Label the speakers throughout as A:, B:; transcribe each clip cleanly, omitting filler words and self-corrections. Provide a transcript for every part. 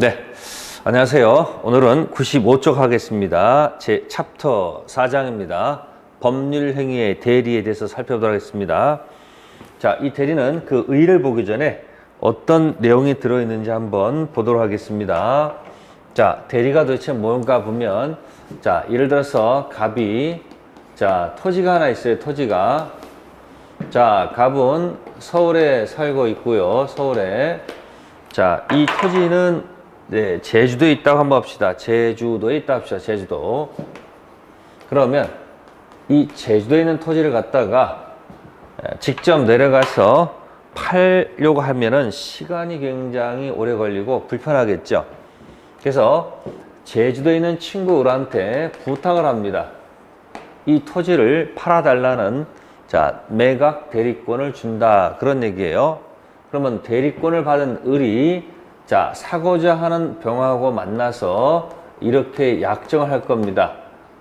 A: 네, 안녕하세요. 오늘은 95쪽 하겠습니다. 제 챕터 4장입니다. 법률 행위의 대리에 대해서 살펴보도록 하겠습니다. 자, 이 대리는 그 의의를 보기 전에 어떤 내용이 들어있는지 한번 보도록 하겠습니다. 자, 대리가 도대체 뭔가 보면, 자, 예를 들어서 갑이, 자, 토지가 하나 있어요. 토지가. 자, 갑은 서울에 살고 있고요. 서울에. 자, 이 토지는 네, 제주도에 있다고 한번 봅시다. 제주도에 있다 합시다. 제주도. 그러면 이 제주도에 있는 토지를 갖다가 직접 내려가서 팔려고 하면은 시간이 굉장히 오래 걸리고 불편하겠죠. 그래서 제주도에 있는 친구들한테 부탁을 합니다. 이 토지를 팔아달라는 자, 매각 대리권을 준다. 그런 얘기예요. 그러면 대리권을 받은 을이 자, 사고자 하는 병하고 만나서 이렇게 약정을 할 겁니다.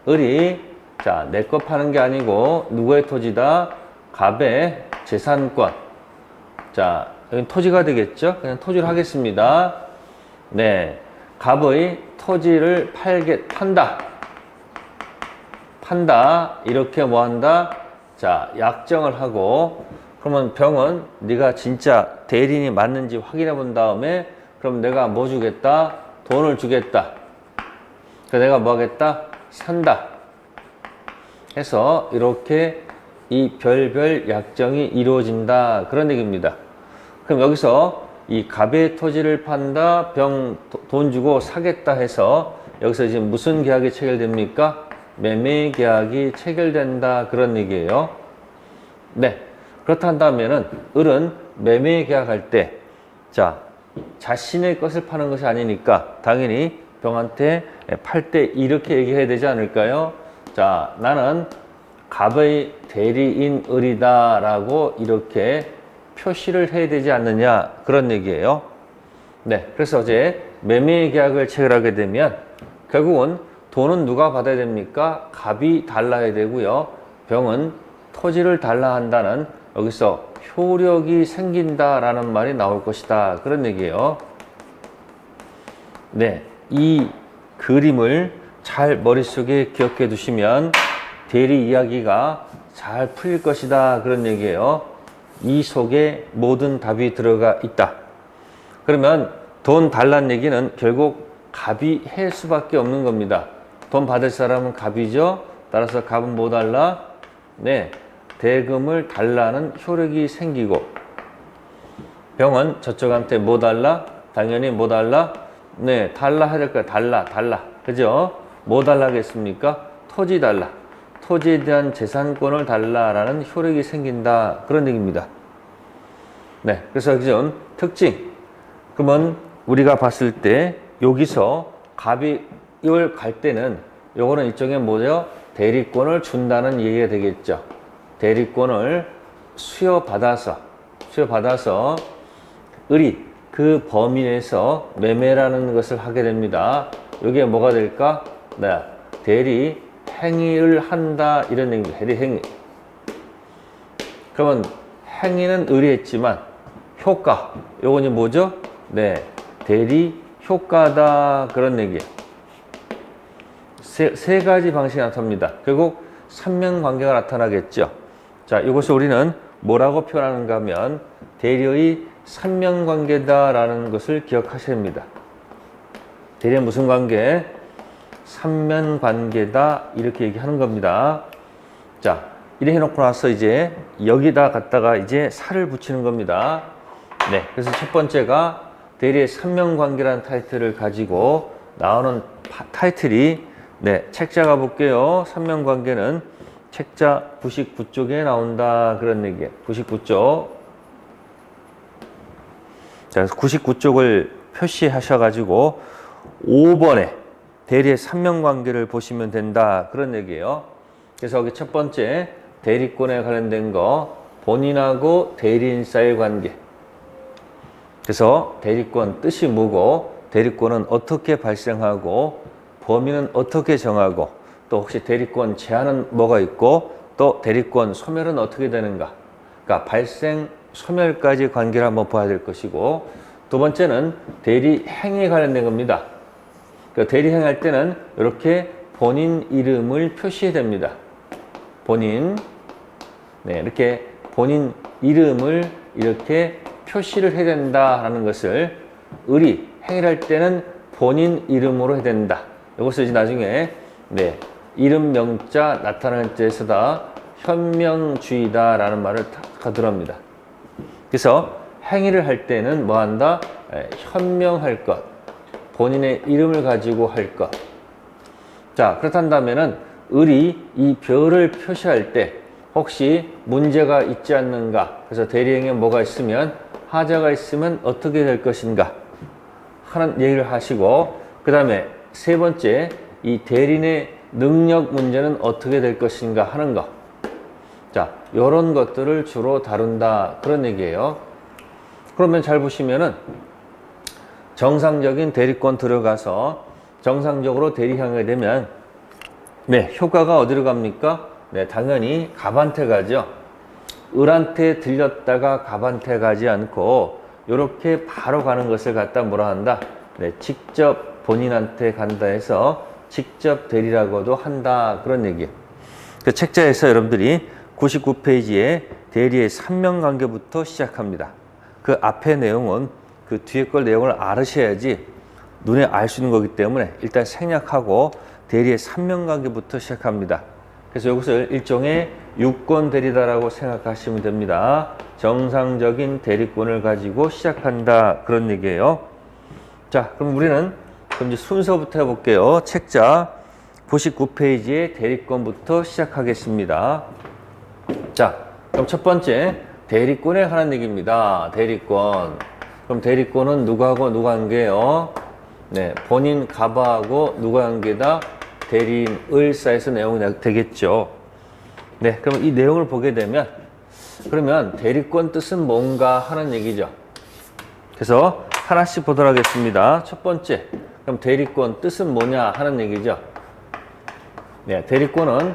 A: 을이 자, 내 거 파는 게 아니고 누구의 토지다? 갑의 재산권. 자, 여기 토지가 되겠죠? 그냥 토지를 하겠습니다. 네. 갑의 토지를 판다. 이렇게 뭐 한다? 자, 약정을 하고, 그러면 병은 네가 진짜 대리인이 맞는지 확인해 본 다음에, 그럼 내가 뭐 주겠다? 돈을 주겠다. 그래서 내가 뭐 하겠다? 산다. 해서 이렇게 이 별별 약정이 이루어진다. 그런 얘기입니다. 그럼 여기서 이 갑의 토지를 판다, 병 돈 주고 사겠다 해서 여기서 지금 무슨 계약이 체결됩니까? 매매 계약이 체결된다. 그런 얘기예요. 네. 그렇다 한다면은 을은 매매 계약할 때 자, 자신의 것을 파는 것이 아니니까 당연히 병한테 팔 때 이렇게 얘기해야 되지 않을까요? 자, 나는 갑의 대리인 을이다 라고 이렇게 표시를 해야 되지 않느냐 그런 얘기예요. 네, 그래서 이제 매매 계약을 체결하게 되면 결국은 돈은 누가 받아야 됩니까? 갑이 달라야 되고요. 병은 토지를 달라 한다는 여기서 효력이 생긴다라는 말이 나올 것이다. 그런 얘기예요. 네, 이 그림을 잘 머릿속에 기억해 두시면 대리 이야기가 잘 풀릴 것이다. 그런 얘기예요. 이 속에 모든 답이 들어가 있다. 그러면 돈 달라는 얘기는 결국 갑이 할 수밖에 없는 겁니다. 돈 받을 사람은 갑이죠. 따라서 갑은 뭐 달라? 네, 대금을 달라는 효력이 생기고 병은 저쪽한테 뭐 달라? 당연히 뭐 달라? 네, 달라 해야 될 거야. 달라. 그죠? 뭐 달라겠습니까? 토지 달라. 토지에 대한 재산권을 달라라는 효력이 생긴다. 그런 얘기입니다. 네, 그래서 지금 특징. 그러면 우리가 봤을 때 여기서 갑이 이걸 갈 때는 요거는 일종의 뭐죠? 대리권을 준다는 얘기가 되겠죠. 대리권을 수여받아서 을이 그 범위 내에서 매매라는 것을 하게 됩니다. 이게 뭐가 될까? 네, 대리 행위를 한다 이런 얘기입니다. 대리 행위. 그러면 행위는 을이 했지만 효과 요거는 뭐죠? 네, 대리 효과다 그런 얘기예요. 세 가지 방식이 나타납니다. 결국 삼면관계가 나타나겠죠. 자, 이것을 우리는 뭐라고 표현하는가 하면 대리의 삼면관계다라는 것을 기억하셔야 합니다. 대리의 무슨 관계? 삼면관계다 이렇게 얘기하는 겁니다. 자, 이렇게 해놓고 나서 이제 여기다 갖다가 이제 살을 붙이는 겁니다. 네, 그래서 첫 번째가 대리의 삼면관계라는 타이틀을 가지고 나오는 타이틀이 네, 책자 가볼게요. 삼면관계는 책자 99쪽에 나온다. 그런 얘기예요. 99쪽. 자, 99쪽을 표시하셔가지고 5번에 대리의 삼면관계를 보시면 된다. 그런 얘기예요. 그래서 여기 첫 번째 대리권에 관련된 거 본인하고 대리인 사이의 관계. 그래서 대리권 뜻이 뭐고 대리권은 어떻게 발생하고 범위는 어떻게 정하고 또 혹시 대리권 제한은 뭐가 있고 또 대리권 소멸은 어떻게 되는가. 그러니까 발생 소멸까지 관계를 한번 봐야 될 것이고 두 번째는 대리 행위에 관련된 겁니다. 그러니까 대리 행할 때는 이렇게 본인 이름을 표시해야 됩니다. 본인, 네, 이렇게 본인 이름을 이렇게 표시를 해야 된다라는 것을 의리, 행위를 할 때는 본인 이름으로 해야 된다. 이것을 이제 나중에 네, 이름 명자 나타날 때에서다 현명주의다라는 말을 가들어옵니다. 그래서 행위를 할 때는 뭐 한다? 현명할 것, 본인의 이름을 가지고 할 것. 자, 그렇단다면은 을이 이 별을 표시할 때 혹시 문제가 있지 않는가? 그래서 대리행에 뭐가 있으면 하자가 있으면 어떻게 될 것인가? 하는 얘기를 하시고, 그 다음에 세 번째, 이 대리인의 능력 문제는 어떻게 될 것인가 하는 거. 자, 이런 것들을 주로 다룬다. 그런 얘기예요. 그러면 잘 보시면은 정상적인 대리권 들어가서 정상적으로 대리하게 되면 네, 효과가 어디로 갑니까? 네, 당연히 갑한테 가죠. 을한테 들렸다가 갑한테 가지 않고 이렇게 바로 가는 것을 갖다 뭐라 한다? 네, 직접 본인한테 간다 해서 직접 대리라고도 한다. 그런 얘기예요. 그 책자에서 여러분들이 99페이지에 대리의 삼명관계부터 시작합니다. 그 앞의 내용은 그 뒤에 걸 내용을 알으셔야지 눈에 알 수 있는 거기 때문에 일단 생략하고 대리의 삼명관계부터 시작합니다. 그래서 이것을 일종의 유권 대리다라고 생각하시면 됩니다. 정상적인 대리권을 가지고 시작한다. 그런 얘기예요. 자, 그럼 우리는 그럼 이제 순서부터 해볼게요. 책자 99페이지의 대리권부터 시작하겠습니다. 자, 그럼 첫 번째 대리권에 관한 얘기입니다. 대리권. 그럼 대리권은 누구하고 누구 관계예요? 네, 본인 갑하고 누구 관계다? 대리인 을 사이에서 내용이 되겠죠. 네, 그럼 이 내용을 보게 되면 그러면 대리권 뜻은 뭔가 하는 얘기죠. 그래서 하나씩 보도록 하겠습니다. 첫 번째, 그럼 대리권 뜻은 뭐냐 하는 얘기죠. 네, 대리권은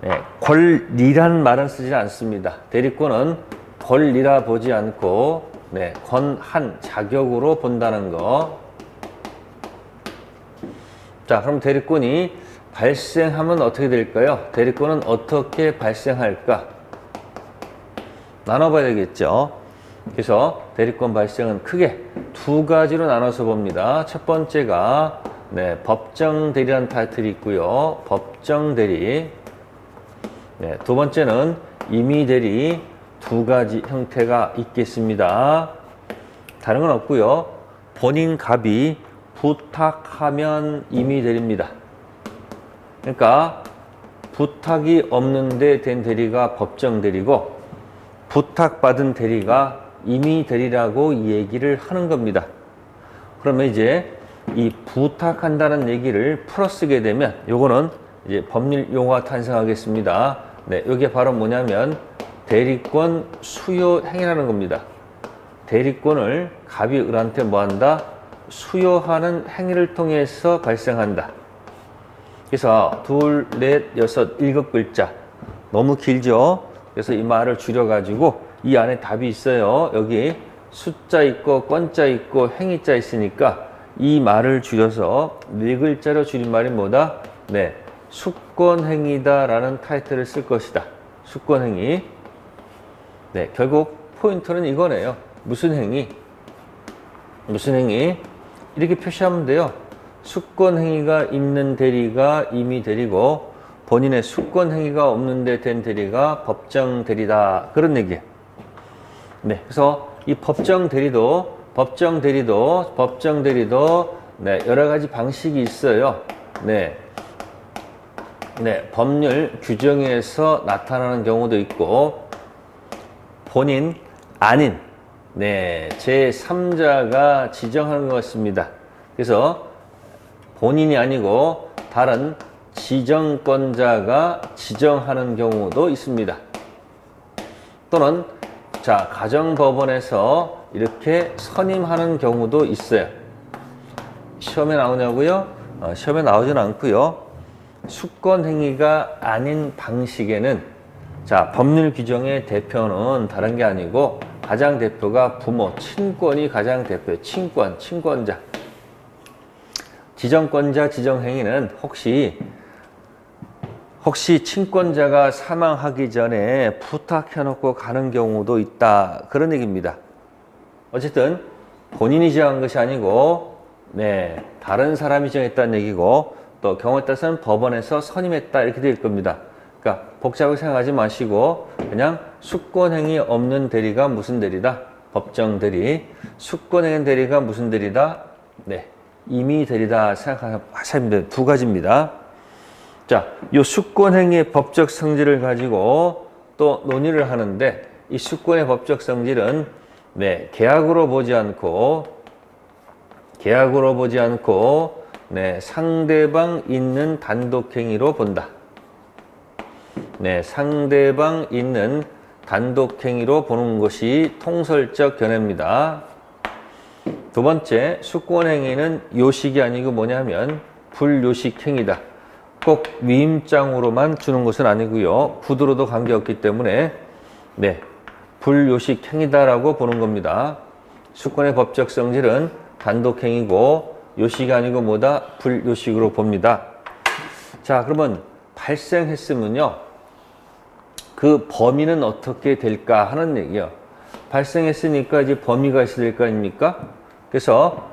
A: 네, 권리란 말은 쓰지 않습니다. 대리권은 권리라 보지 않고 네, 권한, 자격으로 본다는 거. 자, 그럼 대리권이 발생하면 어떻게 될까요? 대리권은 어떻게 발생할까? 나눠봐야 되겠죠. 그래서 대리권 발생은 크게 두 가지로 나눠서 봅니다. 첫 번째가 네, 법정 대리라는 타이틀이 있고요. 법정 대리. 네, 두 번째는 임의 대리. 두 가지 형태가 있겠습니다. 다른 건 없고요. 본인 갑이 부탁하면 임의 대리입니다. 그러니까 부탁이 없는데 된 대리가 법정 대리고 부탁받은 대리가 임의 대리라고 얘기를 하는 겁니다. 그러면 이제 이 부탁한다는 얘기를 풀어쓰게 되면 요거는 이제 법률 용어가 탄생하겠습니다. 네, 이게 바로 뭐냐면 대리권 수요 행위라는 겁니다. 대리권을 갑이 을한테 뭐 한다? 수요하는 행위를 통해서 발생한다. 그래서 둘, 넷, 여섯, 일곱 글자. 너무 길죠? 그래서 이 말을 줄여가지고 이 안에 답이 있어요. 여기 숫자 있고 건자 있고 행위자 있으니까 이 말을 줄여서 네 글자로 줄인 말이 뭐다? 네, 수권행위다라는 타이틀을 쓸 것이다. 수권행위. 네, 결국 포인트는 이거네요. 무슨 행위? 무슨 행위? 이렇게 표시하면 돼요. 수권행위가 있는 대리가 임의 대리고 본인의 수권행위가 없는데 된 대리가 법정 대리다. 그런 얘기예요. 네, 그래서 이 법정 대리도 네, 여러 가지 방식이 있어요. 네. 네, 법률 규정에서 나타나는 경우도 있고 본인 아닌 네, 제3자가 지정하는 것입니다. 그래서 본인이 아니고 다른 지정권자가 지정하는 경우도 있습니다. 또는 자, 가정법원에서 이렇게 선임하는 경우도 있어요. 시험에 나오냐고요? 시험에 나오진 않고요. 수권행위가 아닌 방식에는 자, 법률 규정의 대표는 다른 게 아니고 가장 대표가 부모, 친권이 가장 대표예요. 친권, 친권자. 지정권자, 지정행위는 혹시 친권자가 사망하기 전에 부탁해놓고 가는 경우도 있다. 그런 얘기입니다. 어쨌든 본인이 정한 것이 아니고 다른 사람이 정했다는 얘기고 또 경우에 따라서는 법원에서 선임했다 이렇게 될 겁니다. 그러니까 복잡하게 생각하지 마시고 그냥 수권행위 없는 대리가 무슨 대리다? 법정 대리. 수권행위 대리가 무슨 대리다? 임의 대리다 생각하시면 돼요. 두 가지입니다. 자, 이 수권행위의 법적 성질을 가지고 또 논의를 하는데 이 수권의 법적 성질은 계약으로 보지 않고 상대방 있는 단독행위로 본다. 상대방 있는 단독행위로 보는 것이 통설적 견해입니다. 두 번째, 수권행위는 요식이 아니고 뭐냐면 불요식행위다. 꼭 위임장으로만 주는 것은 아니고요. 구두로도 관계없기 때문에 불요식행위다라고 보는 겁니다. 수권의 법적 성질은 단독행위고 요식이 아니고 뭐다? 불요식으로 봅니다. 자, 그러면 발생했으면요. 그 범위는 어떻게 될까 하는 얘기요. 발생했으니까 이제 범위가 있어야 될 거 아닙니까? 그래서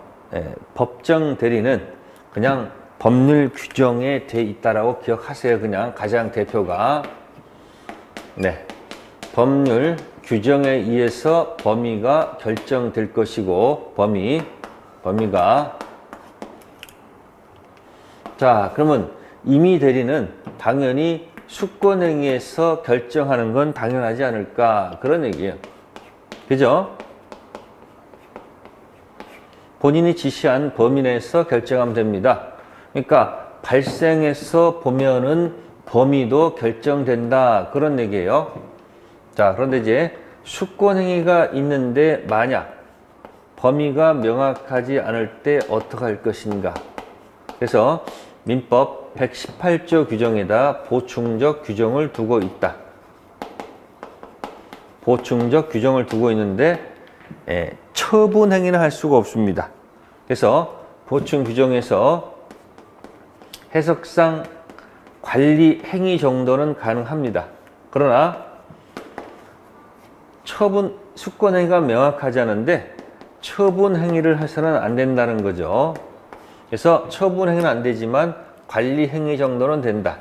A: 법정 대리는 그냥 법률 규정에 돼 있다라고 기억하세요. 그냥 가장 대표가 법률 규정에 의해서 범위가 결정될 것이고 범위가 자, 그러면 임의 대리는 당연히 수권행위에서 결정하는 건 당연하지 않을까 그런 얘기예요. 그죠? 본인이 지시한 범위 내에서 결정하면 됩니다. 그러니까 발생해서 보면은 범위도 결정된다 그런 얘기예요. 자, 그런데 이제 수권행위가 있는데 만약 범위가 명확하지 않을 때 어떻게 할 것인가. 그래서 민법 118조 규정에다 보충적 규정을 두고 있다. 보충적 규정을 두고 있는데 처분 행위는 할 수가 없습니다. 그래서 보충 규정에서 해석상 관리 행위 정도는 가능합니다. 그러나 수권 행위가 명확하지 않은데 처분 행위를 해서는 안 된다는 거죠. 그래서 처분 행위는 안 되지만 관리 행위 정도는 된다.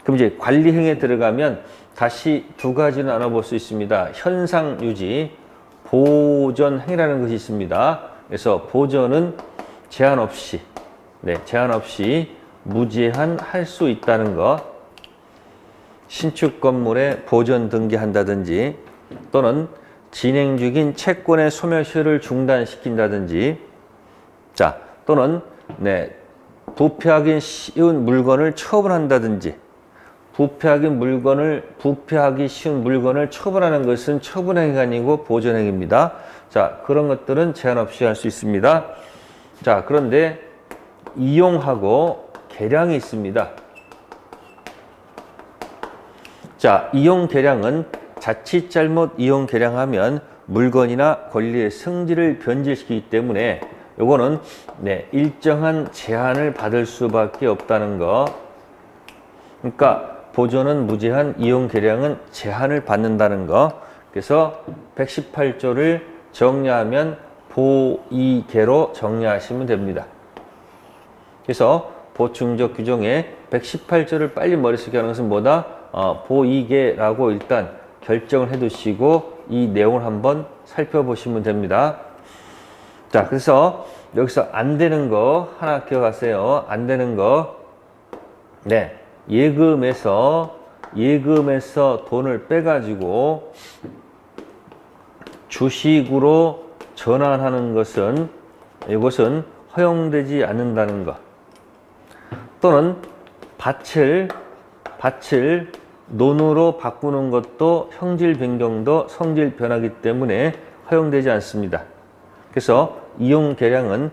A: 그럼 이제 관리 행위에 들어가면 다시 두 가지를 나눠볼 수 있습니다. 현상 유지, 보전 행위라는 것이 있습니다. 그래서 보전은 제한 없이 무제한 할 수 있다는 것. 신축 건물에 보전 등기한다든지 또는 진행 중인 채권의 소멸시효를 중단시킨다든지 또는 부패하기 쉬운 물건을 처분한다든지 부패하기 쉬운 물건을 처분하는 것은 처분행위가 아니고 보전행위입니다. 자, 그런 것들은 제한 없이 할 수 있습니다. 자, 그런데 이용하고 계량이 있습니다. 자, 이용 계량은 자칫 잘못 이용 계량하면 물건이나 권리의 성질을 변질시키기 때문에 요거는 일정한 제한을 받을 수밖에 없다는 거. 그러니까 보존은 무제한, 이용 계량은 제한을 받는다는 거. 그래서 118조를 정리하면 보이계로 정리하시면 됩니다. 그래서 보충적 규정에 118조를 빨리 머릿속에 하는 것은 뭐다? 보이계라고 일단 결정을 해 두시고 이 내용을 한번 살펴보시면 됩니다. 자, 그래서 여기서 안 되는 거 하나 기억하세요. 안 되는 거. 예금에서 돈을 빼가지고 주식으로 전환하는 것은 이것은 허용되지 않는다는 것. 또는 밭을 논으로 바꾸는 것도 형질 변경도 성질 변하기 때문에 허용되지 않습니다. 그래서 이용 계량은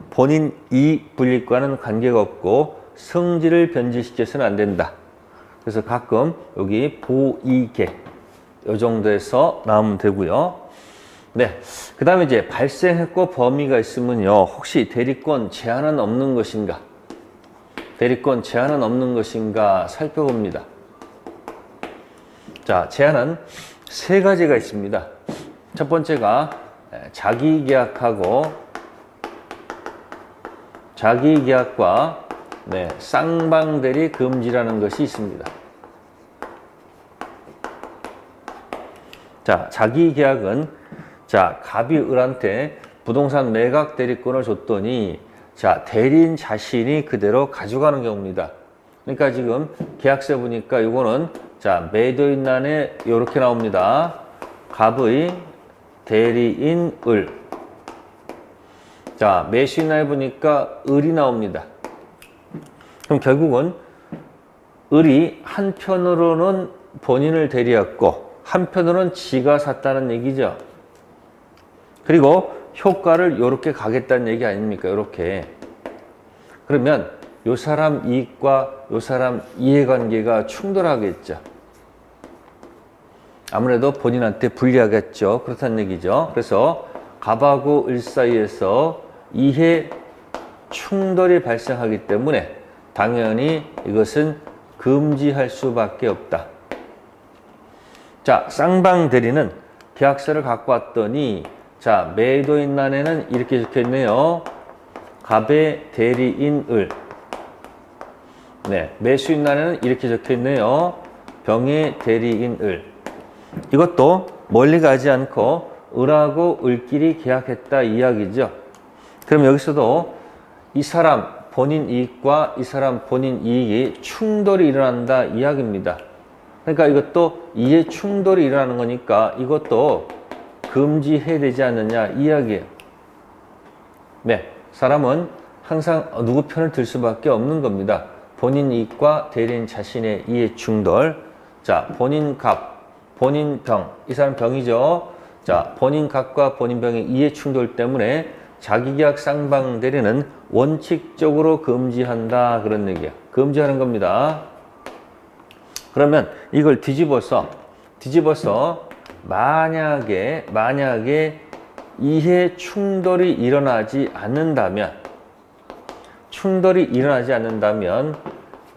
A: 본인 이익 불이익과는 관계가 없고 성질을 변질시켜서는 안 된다. 그래서 가끔 여기 보이계 이 정도에서 나오면 되고요. 네. 그 다음에 이제 발생했고 범위가 있으면요. 혹시 대리권 제한은 없는 것인가? 대리권 제한은 없는 것인가 살펴봅니다. 자, 제한은 세 가지가 있습니다. 첫 번째가 자기계약과 쌍방대리 금지라는 것이 있습니다. 자, 자기계약은 갑이 을한테 부동산 매각 대리권을 줬더니 대리인 자신이 그대로 가져가는 경우입니다. 그러니까 지금 계약서 보니까 이거는 매도인란에 이렇게 나옵니다. 갑의 대리인 을. 매수인란에 보니까 을이 나옵니다. 그럼 결국은 을이 한편으로는 본인을 대리했고 한편으로는 지가 샀다는 얘기죠. 그리고 효과를 이렇게 가겠다는 얘기 아닙니까? 이렇게. 그러면 요 사람 이익과 요 사람 이해관계가 충돌하겠죠. 아무래도 본인한테 불리하겠죠. 그렇다는 얘기죠. 그래서 갑하고 을 사이에서 이해 충돌이 발생하기 때문에 당연히 이것은 금지할 수밖에 없다. 자, 쌍방대리는 계약서를 갖고 왔더니 매도인란에는 이렇게 적혀있네요. 갑의 대리인 을. 매수인란에는 이렇게 적혀있네요. 병의 대리인 을. 이것도 멀리 가지 않고 을하고 을끼리 계약했다 이야기죠. 그럼 여기서도 이 사람 본인 이익과 이 사람 본인 이익이 충돌이 일어난다 이야기입니다. 그러니까 이것도 이해 충돌이 일어나는 거니까 이것도 금지해야 되지 않느냐 이야기예요. 사람은 항상 누구 편을 들 수밖에 없는 겁니다. 본인 이익과 대리인 자신의 이해 충돌. 본인 갑, 본인 병. 이 사람 병이죠. 본인 갑과 본인 병의 이해 충돌 때문에 자기계약 쌍방대리는 원칙적으로 금지한다 그런 얘기예요. 금지하는 겁니다. 그러면 이걸 뒤집어서 만약에 이해 충돌이 일어나지 않는다면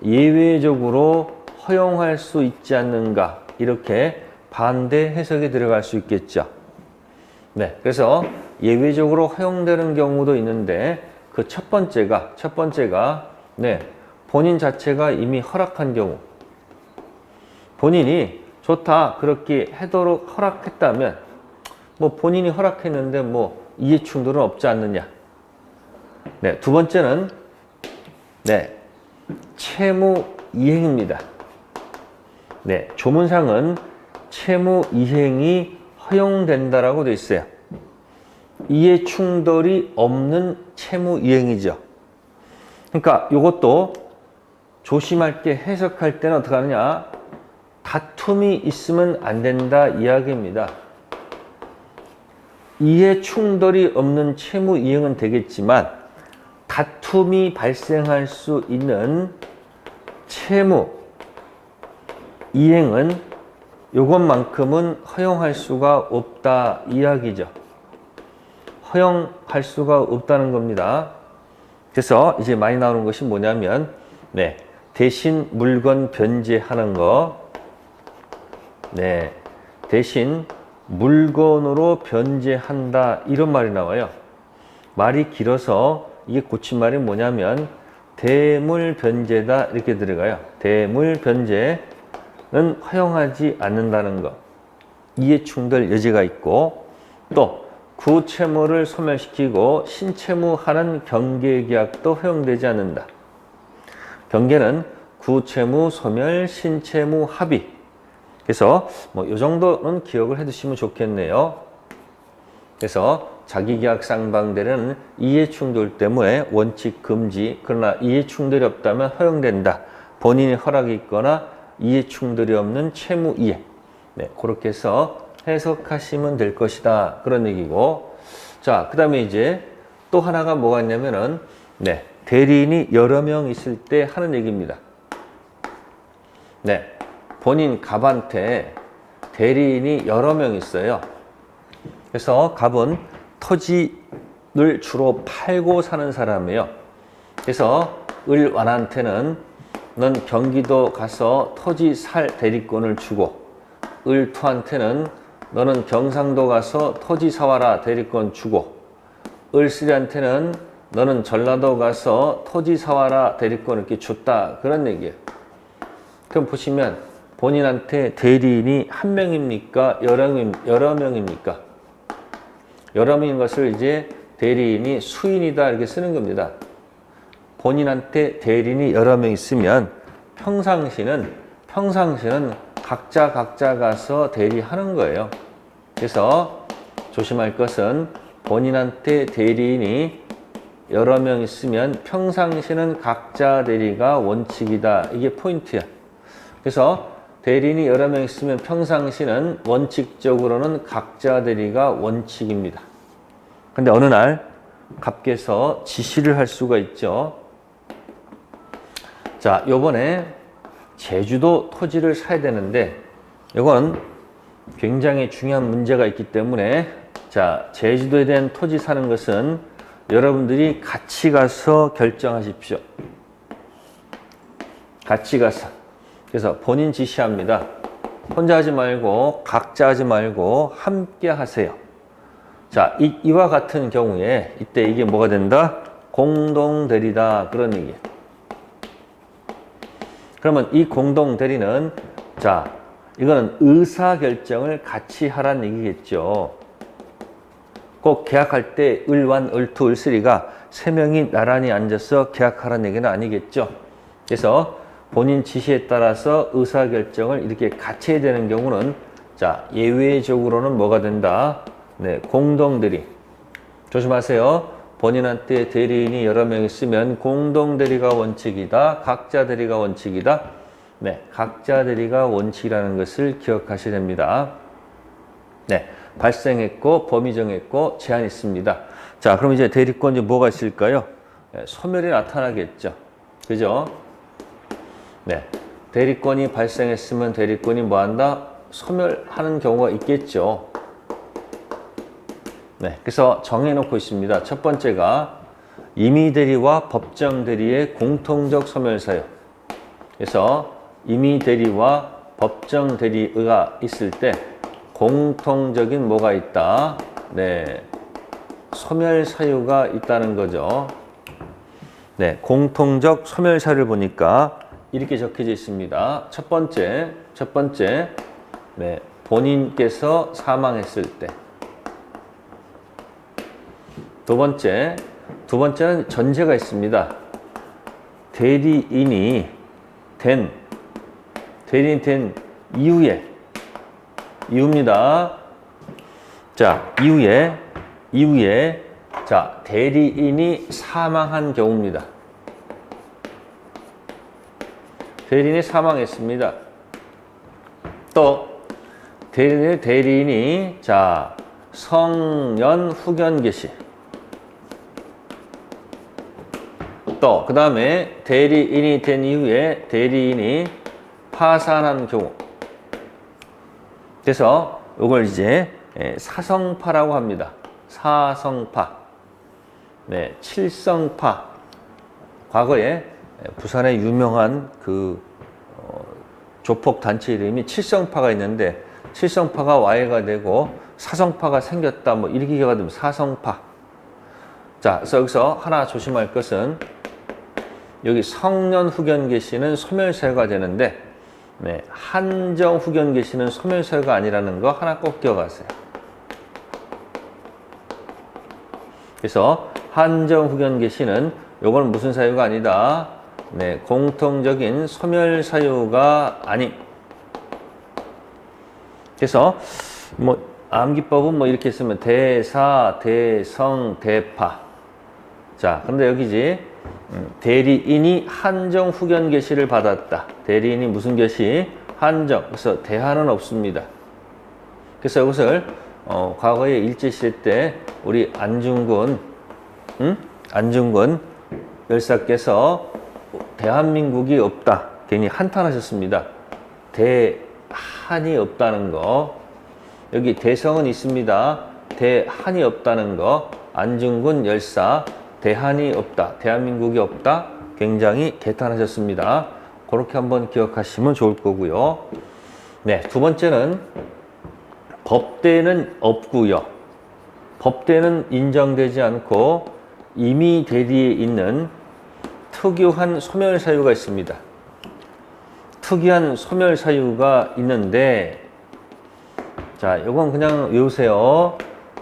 A: 예외적으로 허용할 수 있지 않는가 이렇게 반대 해석이 들어갈 수 있겠죠. 그래서 예외적으로 허용되는 경우도 있는데 그 첫 번째가 본인 자체가 이미 허락한 경우, 본인이 좋다 그렇게 하도록 허락했다면 본인이 허락했는데 이해 충돌은 없지 않느냐. 두 번째는 채무 이행입니다. 조문상은 채무 이행이 허용된다라고 되어 있어요. 이해 충돌이 없는 채무 이행이죠. 그러니까 이것도 조심할 게 해석할 때는 어떻게 하느냐. 다툼이 있으면 안 된다 이야기입니다. 이해 충돌이 없는 채무 이행은 되겠지만 다툼이 발생할 수 있는 채무 이행은 이것만큼은 허용할 수가 없다 이야기죠. 허용할 수가 없다는 겁니다. 그래서 이제 많이 나오는 것이 뭐냐면 대신 물건 변제하는 거, 대신 물건으로 변제한다 이런 말이 나와요. 말이 길어서 이게 고친 말이 뭐냐면 대물 변제다 이렇게 들어가요. 대물 변제는 허용하지 않는다는 거. 이해 충돌 여지가 있고 또 구채무를 소멸시키고 신채무하는 경계계약도 허용되지 않는다. 경계는 구채무 소멸, 신채무 합의. 그래서 이 정도는 기억을 해두시면 좋겠네요. 그래서 자기계약 쌍방대리는 이해충돌 때문에 원칙 금지, 그러나 이해충돌이 없다면 허용된다. 본인이 허락이 있거나 이해충돌이 없는 채무 이해. 그렇게 해서 해석하시면 될 것이다. 그런 얘기고. 자, 그 다음에 이제 또 하나가 뭐가 있냐면은 대리인이 여러 명 있을 때 하는 얘기입니다. 본인 갑한테 대리인이 여러 명 있어요. 그래서 갑은 토지를 주로 팔고 사는 사람이에요. 그래서 을완한테는 넌 경기도 가서 토지 살 대리권을 주고, 을투한테는 너는 경상도 가서 토지 사와라 대리권 주고, 을쓰리한테는 너는 전라도 가서 토지 사와라 대리권 이렇게 줬다, 그런 얘기예요. 그럼 보시면 본인한테 대리인이 한 명입니까? 여러 명입니까? 여러 명인 것을 이제 대리인이 수인이다 이렇게 쓰는 겁니다. 본인한테 대리인이 여러 명 있으면 평상시는 각자 가서 대리하는 거예요. 그래서 조심할 것은 본인한테 대리인이 여러 명 있으면 평상시는 각자 대리가 원칙이다. 이게 포인트야. 그래서 대리인이 여러 명 있으면 평상시는 원칙적으로는 각자 대리가 원칙입니다. 근데 어느 날 갑께서 지시를 할 수가 있죠. 자, 요번에 제주도 토지를 사야 되는데 이건 굉장히 중요한 문제가 있기 때문에, 자, 제주도에 대한 토지 사는 것은 여러분들이 같이 가서 결정하십시오. 같이 가서. 그래서 본인 지시합니다. 혼자 하지 말고 각자 하지 말고 함께 하세요. 자, 이와 같은 경우에 이때 이게 뭐가 된다? 공동대리다, 그런 얘기예요. 그러면 이 공동대리는, 자, 이거는 의사결정을 같이 하라는 얘기겠죠. 꼭 계약할 때 을완, 을투, 을쓰리가 세 명이 나란히 앉아서 계약하라는 얘기는 아니겠죠. 그래서 본인 지시에 따라서 의사결정을 이렇게 같이 해야 되는 경우는, 자, 예외적으로는 뭐가 된다? 네, 공동대리. 조심하세요. 본인한테 대리인이 여러 명 있으면 공동대리가 원칙이다. 각자 대리가 원칙이다. 네, 각자 대리가 원칙이라는 것을 기억하셔야 됩니다. 네, 발생했고, 범위 정했고, 제한 있습니다. 자, 그럼 이제 대리권이 뭐가 있을까요? 네, 소멸이 나타나겠죠. 그죠? 네, 대리권이 발생했으면 대리권이 뭐 한다? 소멸하는 경우가 있겠죠. 네, 그래서 정해놓고 있습니다. 첫 번째가 임의대리와 법정대리의 공통적 소멸사유. 그래서 임의대리와 법정대리가 있을 때 공통적인 뭐가 있다? 네, 소멸사유가 있다는 거죠. 네, 공통적 소멸사유를 보니까 이렇게 적혀져 있습니다. 첫 번째, 네, 본인께서 사망했을 때. 두 번째는 전제가 있습니다. 대리인이 된 이후입니다. 자, 이후에 자, 대리인이 사망한 경우입니다. 대리인이 사망했습니다. 또 대리인이 자, 성년 후견 개시. 또 그 다음에 대리인이 된 이후에 대리인이 파산한 경우. 그래서 이걸 이제 사성파라고 합니다. 사성파. 네, 칠성파. 과거에 부산에 유명한 그 조폭 단체 이름이 칠성파가 있는데, 칠성파가 와해가 되고 사성파가 생겼다, 뭐 이렇게 기억가 되면 사성파. 자, 그래서 여기서 하나 조심할 것은, 여기 성년 후견 개시는 소멸사유가 되는데, 네, 한정 후견 개시는 소멸사유가 아니라는 거 하나 꼭 기억하세요. 그래서 한정 후견 개시는 요건 무슨 사유가 아니다? 네, 공통적인 소멸사유가 아님. 그래서 뭐 암기법은 뭐 이렇게 쓰면 대사, 대성, 대파. 자, 근데 여기지. 대리인이 한정 후견 개시를 받았다. 대리인이 무슨 개시? 한정. 그래서 대한은 없습니다. 그래서 이것을 과거에 일제시대 때 우리 안중근 열사께서 대한민국이 없다. 괜히 한탄하셨습니다. 대한이 없다는 거. 여기 대성은 있습니다. 대한이 없다는 거, 안중근 열사 대한이 없다, 대한민국이 없다, 굉장히 개탄하셨습니다. 그렇게 한번 기억하시면 좋을 거고요. 네, 두 번째는 법대는 없고요. 법대는 인정되지 않고 임의 대리에 있는 특유한 소멸 사유가 있습니다. 특이한 소멸 사유가 있는데, 자, 이건 그냥 외우세요.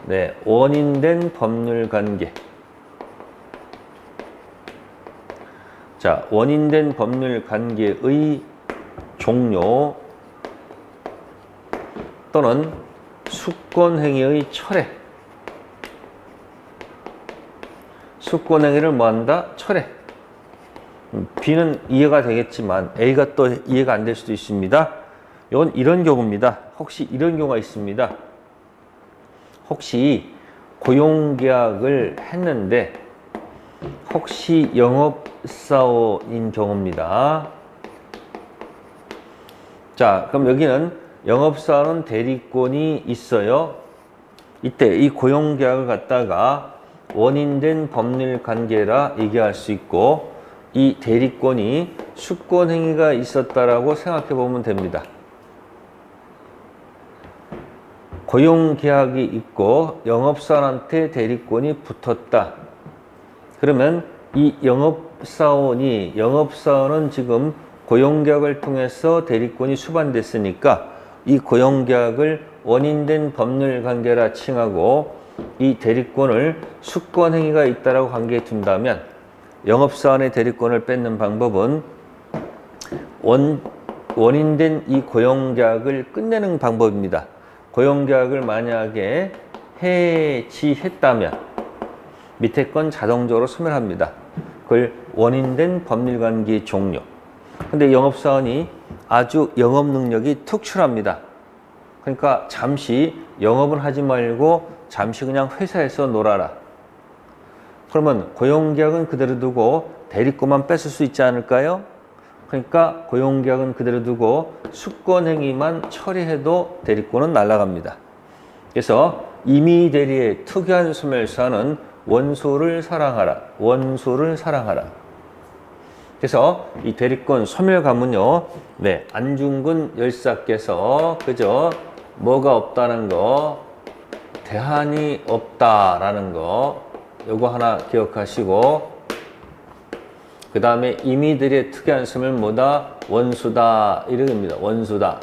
A: 네, 원인된 법률 관계. 자, 원인된 법률 관계의 종료 또는 수권행위의 철회. 수권행위를 뭐한다? 철회. B는 이해가 되겠지만 A가 또 이해가 안 될 수도 있습니다. 이건 이런 경우입니다. 혹시 이런 경우가 있습니다. 혹시 고용계약을 했는데 혹시 영업사원인 경우입니다. 자, 그럼 여기는 영업사원은 대리권이 있어요. 이때 이 고용계약을 갖다가 원인된 법률관계라 얘기할 수 있고, 이 대리권이 수권행위가 있었다라고 생각해 보면 됩니다. 고용계약이 있고 영업사원한테 대리권이 붙었다. 그러면 이 영업사원은 지금 고용계약을 통해서 대리권이 수반됐으니까 이 고용계약을 원인된 법률관계라 칭하고, 이 대리권을 수권행위가 있다라고 관계에 둔다면 영업사원의 대리권을 뺏는 방법은 원인된 이 고용계약을 끝내는 방법입니다. 고용계약을 만약에 해지했다면 밑에 건 자동적으로 소멸합니다. 그걸 원인된 법률관계 종료. 근데 영업사원이 아주 영업 능력이 특출합니다. 그러니까 잠시 영업은 하지 말고 잠시 그냥 회사에서 놀아라. 그러면 고용계약은 그대로 두고 대리권만 뺏을 수 있지 않을까요? 그러니까 고용계약은 그대로 두고 수권행위만 처리해도 대리권은 날아갑니다. 그래서 임의대리의 특이한 소멸사는 원소를 사랑하라. 원소를 사랑하라. 그래서 이 대리권 소멸감은요, 네, 안중근 열사께서 그저 뭐가 없다는 거, 대한이 없다라는 거, 요거 하나 기억하시고, 그 다음에 임의대리의 특이한 소멸 뭐다? 원수다. 이렇게입니다. 원수다.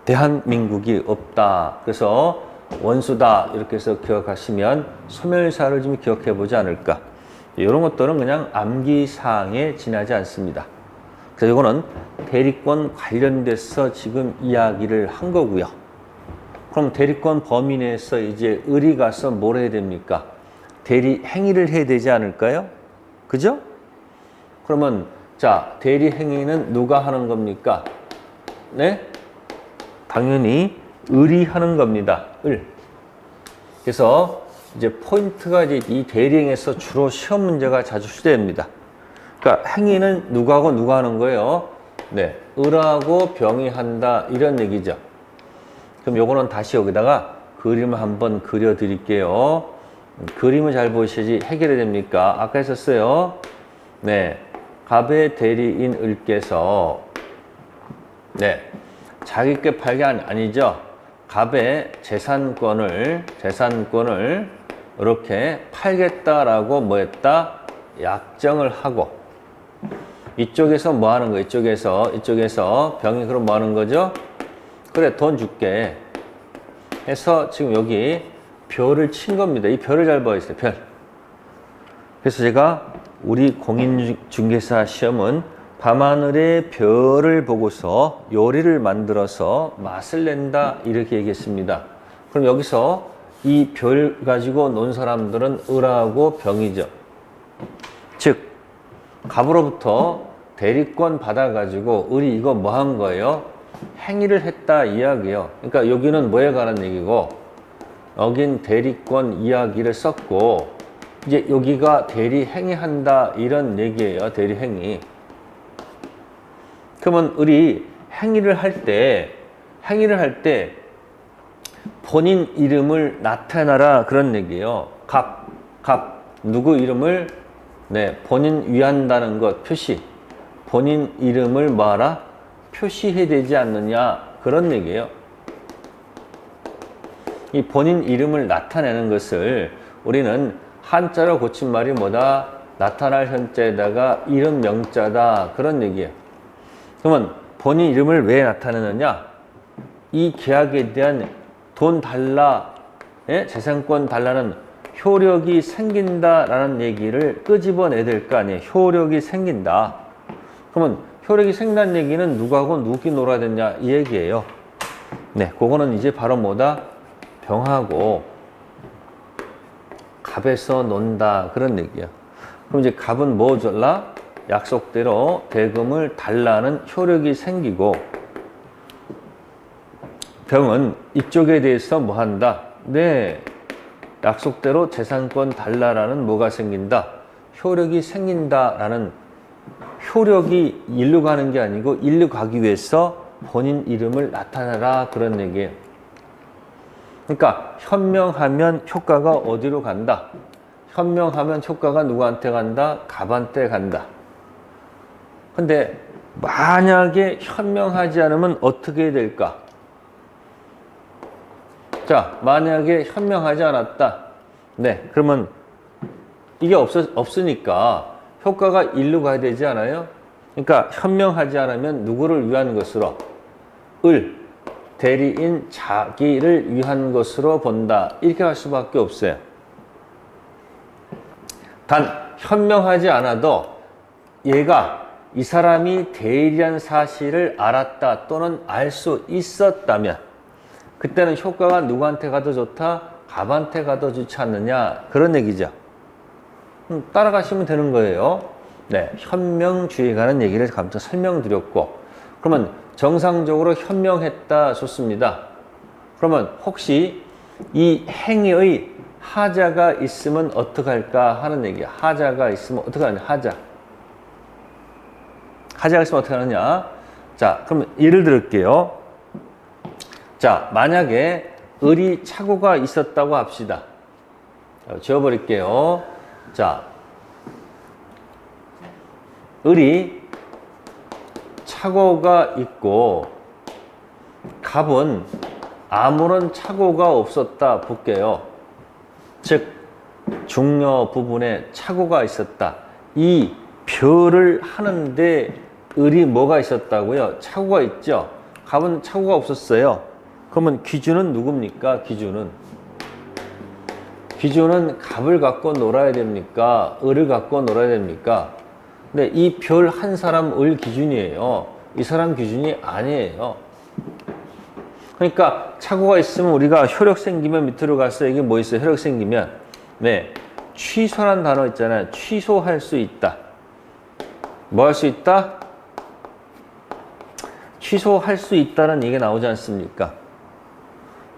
A: 대한민국이 없다. 그래서 원수다. 이렇게 해서 기억하시면 소멸사를 좀 기억해 보지 않을까. 이런 것들은 그냥 암기사항에 지나지 않습니다. 그래서 이거는 대리권 관련돼서 지금 이야기를 한 거고요. 그럼 대리권 범위 내에서 이제 을이 가서 뭘 해야 됩니까? 대리 행위를 해야 되지 않을까요? 그죠? 그러면 자, 대리 행위는 누가 하는 겁니까? 네? 당연히 을이 하는 겁니다. 을. 그래서 이제 포인트가 이제 이 대리행에서 주로 시험 문제가 자주 출제됩니다. 그러니까 행위는 누가하고 누가 하는 거예요? 네, 을하고 병이 한다, 이런 얘기죠. 그럼 요거는 다시 여기다가 그림을 한번 그려 드릴게요. 그림을 잘 보셔야지 해결이 됩니까? 아까 했었어요. 네, 갑의 대리인 을께서 네, 자기께 팔게 아니죠. 갑의 재산권을 이렇게 팔겠다라고 뭐 했다? 약정을 하고, 이쪽에서 뭐 하는 거예요? 이쪽에서 병이 그럼 뭐 하는 거죠? 그래, 돈 줄게 해서 지금 여기 별을 친 겁니다. 이 별을 잘 봐주세요. 별. 그래서 제가 우리 공인중개사 시험은 밤하늘의 별을 보고서 요리를 만들어서 맛을 낸다, 이렇게 얘기했습니다. 그럼 여기서 이 별 가지고 논 사람들은 을하고 병이죠. 즉 갑으로부터 대리권 받아가지고 을이 이거 뭐 한 거예요? 행위를 했다 이야기예요. 그러니까 여기는 뭐에 관한 얘기고, 여긴 대리권 이야기를 썼고, 이제 여기가 대리 행위한다, 이런 얘기예요. 대리 행위. 그러면 을이 행위를 할 때 본인 이름을 나타내라 그런 얘기예요. 누구 이름을 본인 위한다는 것 표시. 본인 이름을 뭐하라? 표시해야 되지 않느냐 그런 얘기예요. 이 본인 이름을 나타내는 것을 우리는 한자로 고친 말이 뭐다? 나타날 현자에다가 이름 명자다 그런 얘기예요. 그러면 본인 이름을 왜 나타내느냐? 이 계약에 대한 돈 달라, 재산권 달라는 효력이 생긴다라는 얘기를 끄집어내야 될 거 아니에요. 효력이 생긴다. 그러면 효력이 생긴다는 얘기는 누구하고 누구끼리 놀아야 되냐 이 얘기예요. 그거는 이제 바로 뭐다? 병하고 갑에서 논다 그런 얘기야. 그럼 이제 갑은 뭐 줄라? 약속대로 대금을 달라는 효력이 생기고, 병은 이쪽에 대해서 뭐 한다? 약속대로 재산권 달라라는 뭐가 생긴다? 효력이 생긴다라는, 효력이 일로 가는 게 아니고 일로 가기 위해서 본인 이름을 나타내라 그런 얘기예요. 그러니까 현명하면 효과가 어디로 간다? 현명하면 효과가 누구한테 간다? 갑한테 간다. 근데 만약에 현명하지 않으면 어떻게 될까? 자, 만약에 현명하지 않았다. 그러면 이게 없으니까 효과가 일로 가야 되지 않아요? 그러니까 현명하지 않으면 누구를 위한 것으로? 대리인 자기를 위한 것으로 본다. 이렇게 할 수밖에 없어요. 단 현명하지 않아도 얘가 이 사람이 대리한 사실을 알았다 또는 알 수 있었다면 그때는 효과가 누구한테 가도 좋다? 갑한테 가도 좋지 않느냐 그런 얘기죠. 따라가시면 되는 거예요. 현명주의에 관한 얘기를 감사 설명드렸고, 그러면 정상적으로 현명했다 좋습니다. 그러면 혹시 이 행위의 하자가 있으면 어떡할까 하는 얘기야. 하자가 있으면 어떡하느냐. 하자가 있으면 어떻게 하느냐. 자, 그러면 예를 들을게요. 자, 만약에 을이 착오가 있었다고 합시다. 지워버릴게요. 자, 을이 착오가 있고 갑은 아무런 착오가 없었다 볼게요. 즉 중요 부분에 착오가 있었다. 이 별을 하는데 을이 뭐가 있었다고요? 착오가 있죠. 갑은 착오가 없었어요. 그러면 기준은 누굽니까? 기준은 갑을 갖고 놀아야 됩니까? 을을 갖고 놀아야 됩니까? 근데 이 별 한 사람 을 기준이에요. 이 사람 기준이 아니에요. 그러니까 착오가 있으면 우리가 효력 생기면 밑으로 가서 이게 뭐 있어요? 효력 생기면 취소라는 단어 있잖아요. 취소할 수 있다. 뭐 할 수 있다? 취소할 수 있다는 얘기가 나오지 않습니까?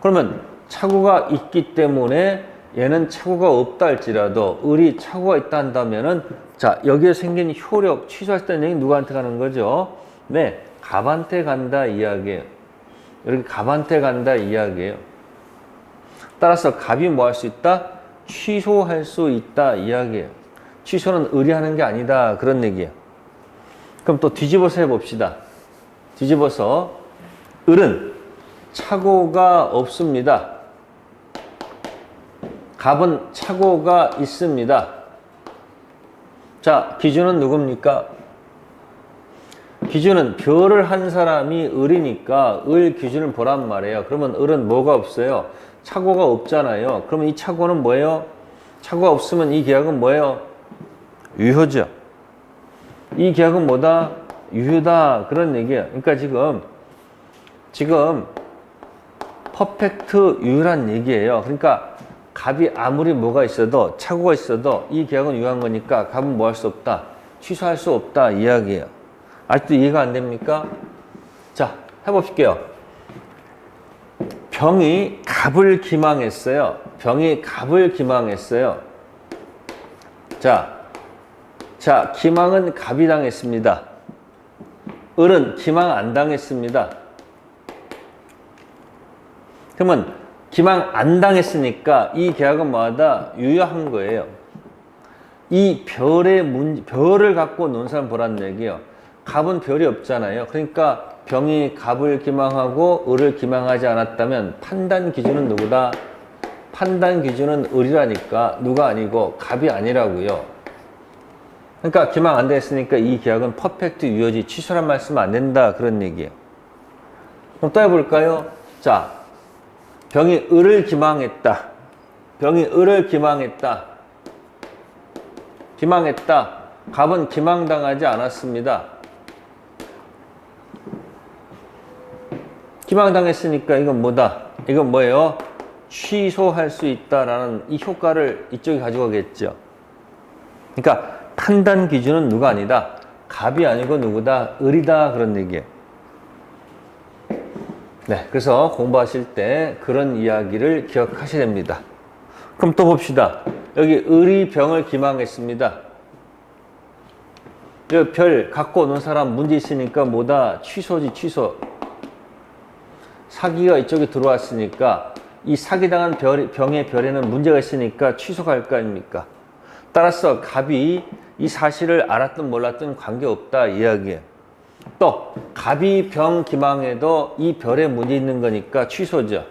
A: 그러면 착오가 있기 때문에 얘는 착오가 없다 할지라도 을이 착오가 있다 한다면은 자, 여기에 생긴 효력 취소할 수 있다는 얘기 누구한테 가는 거죠? 갑한테 간다 이야기예요. 이렇게 갑한테 간다 이야기예요. 따라서 갑이 뭐 할 수 있다? 취소할 수 있다 이야기예요. 취소는 을이 하는 게 아니다 그런 얘기예요. 그럼 또 뒤집어서 해봅시다. 뒤집어서 을은 착오가 없습니다. 갑은 착오가 있습니다. 자, 기준은 누굽니까? 기준은 별을 한 사람이 을이니까 을 기준을 보란 말이에요. 그러면 을은 뭐가 없어요? 착오가 없잖아요. 그러면 이 착오는 뭐예요? 착오가 없으면 이 계약은 뭐예요? 유효죠. 이 계약은 뭐다? 유효다 그런 얘기예요. 그러니까 지금 퍼펙트 유효란 얘기예요. 그러니까 갑이 아무리 뭐가 있어도 착오가 있어도 이 계약은 유효한 거니까 갑은 뭐 할 수 없다? 취소할 수 없다 이야기예요. 아직도 이해가 안 됩니까? 자, 해봅시게요. 병이 갑을 기망했어요. 자, 기망은 갑이 당했습니다. 을은 기망 안 당했습니다. 그러면 기망 안 당했으니까 이 계약은 뭐하다? 유효한 거예요. 이 별을 갖고 논 사람 보라는 얘기예요. 갑은 별이 없잖아요. 그러니까 병이 갑을 기망하고 을을 기망하지 않았다면 판단 기준은 누구다? 판단 기준은 을이라니까 누가 아니고 갑이 아니라고요. 그러니까 기망 안 됐으니까 이 계약은 퍼펙트 유효지 취소란 말씀 안 된다 그런 얘기예요. 그럼 또 해볼까요? 자, 병이 을을 기망했다. 병이 을을 기망했다. 기망했다. 갑은 기망당하지 않았습니다. 기망당했으니까 이건 뭐다? 이건 뭐예요? 취소할 수 있다라는 이 효과를 이쪽이 가져가겠죠. 그러니까 판단 기준은 누가 아니다? 갑이 아니고 누구다? 을이다 그런 얘기예요. 네, 그래서 공부하실 때 그런 이야기를 기억하셔야 됩니다. 그럼 또 봅시다. 여기 을이 병을 기망했습니다. 이 별 갖고 오는 사람 문제 있으니까 뭐다? 취소지 취소. 사기가 이쪽에 들어왔으니까 이 사기당한 병의 별에는 문제가 있으니까 취소갈 거 아닙니까? 따라서 갑이 이 사실을 알았든 몰랐든 관계없다 이야기예요. 또 갑이 병 기망해도 이 별에 문제 있는 거니까 취소죠.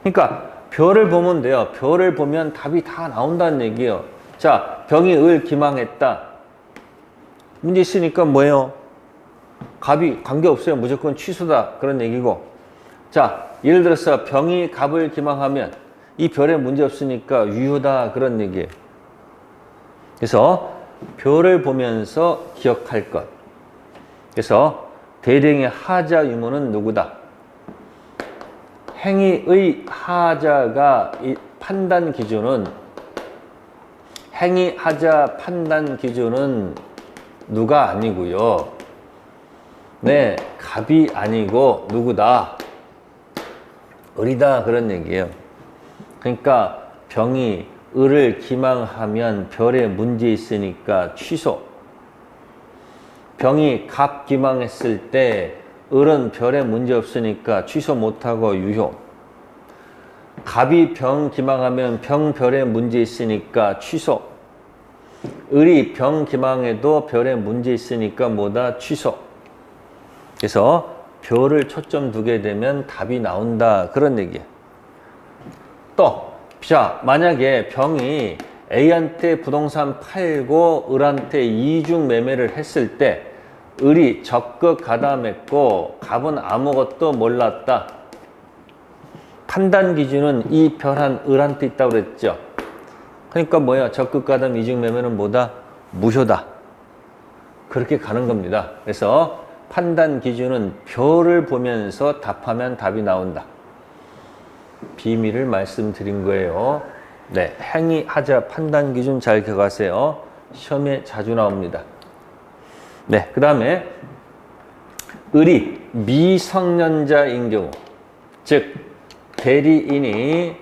A: 그러니까 별을 보면 돼요. 별을 보면 답이 다 나온다는 얘기예요. 자, 병이 을 기망했다. 문제 있으니까 뭐예요? 갑이 관계없어요. 무조건 취소다. 그런 얘기고. 자, 예를 들어서 병이 갑을 기망하면 이 별에 문제 없으니까 유효다. 그런 얘기예요. 그래서 별을 보면서 기억할 것. 그래서 대령의 하자 유무는 누구다? 행위의 하자가 이 판단 기준은 행위 하자 판단 기준은 누가 아니고요. 네, 갑이 아니고 누구다? 을이다 그런 얘기예요. 그러니까 병이 을을 기망하면 별에 문제 있으니까 취소. 병이 갑 기망했을 때 을은 별에 문제 없으니까 취소 못하고 유효. 갑이 병 기망하면 병 별에 문제 있으니까 취소. 을이 병 기망해도 별에 문제 있으니까 뭐다? 취소. 그래서 별을 초점 두게 되면 답이 나온다 그런 얘기예요. 또 자, 만약에 병이 A한테 부동산 팔고 을한테 이중 매매를 했을 때 을이 적극 가담했고 갑은 아무것도 몰랐다. 판단 기준은 이 별한 을한테 있다고 그랬죠. 그러니까 뭐야? 적극 가담 이중 매매는 뭐다? 무효다. 그렇게 가는 겁니다. 그래서 판단 기준은 별을 보면서 답하면 답이 나온다. 비밀을 말씀드린 거예요. 네, 행위 하자 판단 기준 잘 기억하세요. 시험에 자주 나옵니다. 네, 그 다음에 을이 미성년자인 경우, 즉 대리인이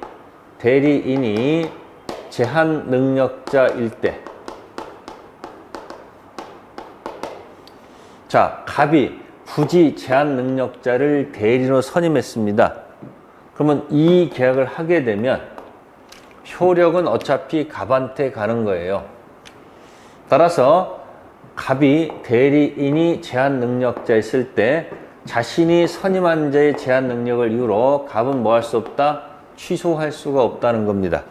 A: 제한 능력자일 때, 자, 갑이 굳이 제한 능력자를 대리인으로 선임했습니다. 그러면 이 계약을 하게 되면 효력은 어차피 갑한테 가는 거예요. 따라서 갑이 대리인이 제한 능력자였을 때 자신이 선임한 자의 제한 능력을 이유로 갑은 뭐 할 수 없다? 취소할 수가 없다는 겁니다.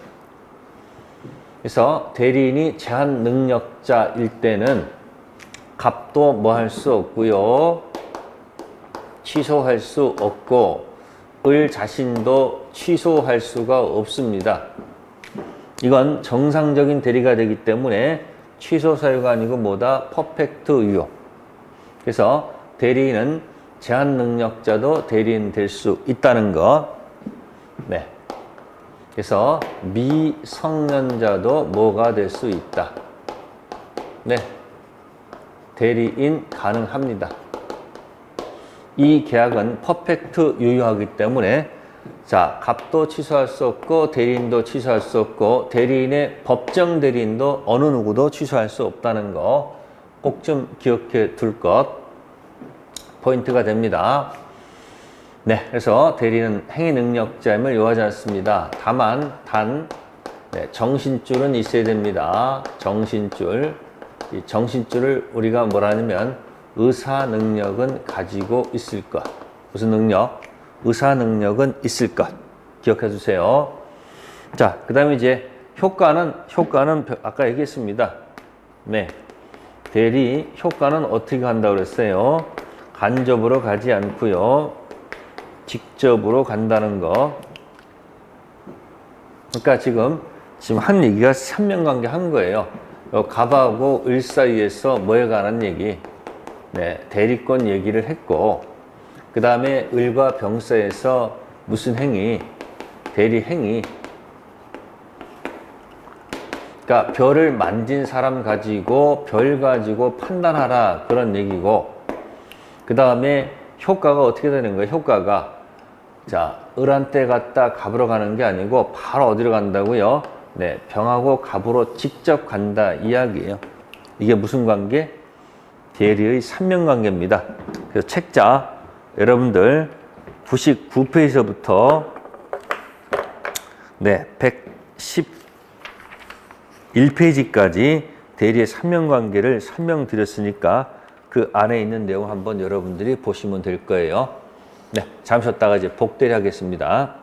A: 그래서 대리인이 제한 능력자일 때는 갑도 뭐 할 수 없고요. 취소할 수 없고 을 자신도 취소할 수가 없습니다. 이건 정상적인 대리가 되기 때문에 취소 사유가 아니고 뭐다? 퍼펙트 유효. 그래서 대리인은 제한 능력자도 대리인 될 수 있다는 거. 네. 그래서 미성년자도 뭐가 될 수 있다. 네. 대리인 가능합니다. 이 계약은 퍼펙트 유효하기 때문에 자, 갑도 취소할 수 없고 대리인도 취소할 수 없고 대리인의 법정 대리인도 어느 누구도 취소할 수 없다는 거 꼭 좀 기억해 둘 것 포인트가 됩니다. 네, 그래서 대리는 행위 능력자임을 요하지 않습니다. 다만, 네, 정신줄은 있어야 됩니다. 정신줄. 이 정신줄을 우리가 뭐라 하냐면 의사 능력은 가지고 있을 것. 무슨 능력? 의사 능력은 있을 것. 기억해 주세요. 자, 그 다음에 이제 효과는 아까 얘기했습니다. 네. 대리 효과는 어떻게 간다고 그랬어요? 간접으로 가지 않고요. 직접으로 간다는 거. 그러니까 지금 한 얘기가 삼면관계 한 거예요. 갑하고 을 사이에서 뭐에 관한 얘기? 네, 대리권 얘기를 했고, 그 다음에 을과 병 사이에서 무슨 행위? 대리 행위. 그러니까 별을 만진 사람 가지고 별 가지고 판단하라 그런 얘기고, 그 다음에 효과가 어떻게 되는 거예요? 효과가 자, 을한테 갔다 갑으로 가는 게 아니고 바로 어디로 간다고요? 네, 병하고 갑으로 직접 간다 이야기예요. 이게 무슨 관계? 대리의 삼면관계입니다. 그래서 책자 여러분들 99페이지서부터 네, 111페이지까지 대리의 삼면관계를 설명드렸으니까 그 안에 있는 내용 한번 여러분들이 보시면 될 거예요. 네, 잠시 쉬었다가 이제 복대리 하겠습니다.